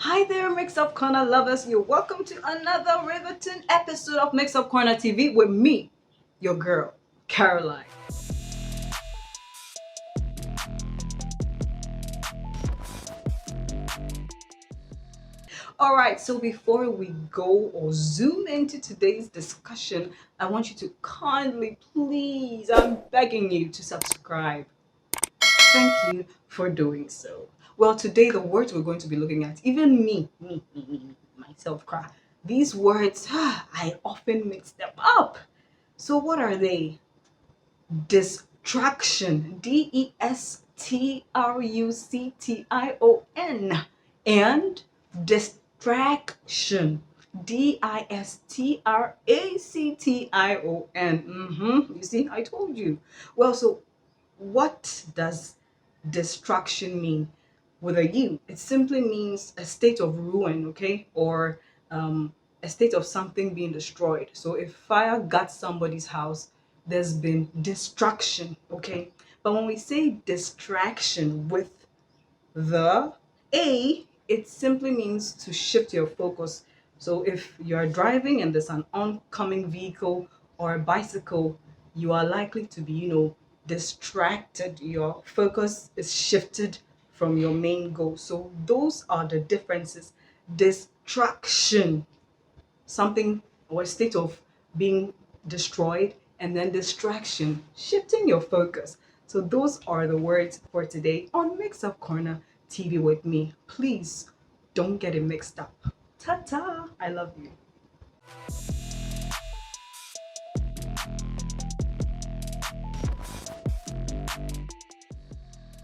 Hi there, Mixup Corner lovers. You're welcome to another riveting episode of Mixup Corner TV with me, your girl, Caroline. Alright, so before we go or zoom into today's discussion, I want you to kindly, please, I'm begging you to subscribe. Thank you for doing so. Well, today the words we're going to be looking at, even me, myself, cry. These words, I often mix them up. So what are they? Distraction, DESTRUCTION, and distraction, DISTRACTION. You see, I told you. Well, so what does destruction mean with a U? It simply means a state of ruin, okay, or a state of something being destroyed. So if fire got somebody's house, there's been destruction, okay. But when we say distraction with the A, it simply means to shift your focus. So if you're driving and there's an oncoming vehicle or a bicycle, you are likely to be, distracted. Your focus is shifted from your main goal. So those are the differences. Distraction, something or a state of being destroyed, and then distraction, shifting your focus. So those are the words for today on Mixup Corner TV with me. Please don't get it mixed up. Ta-ta! I love you.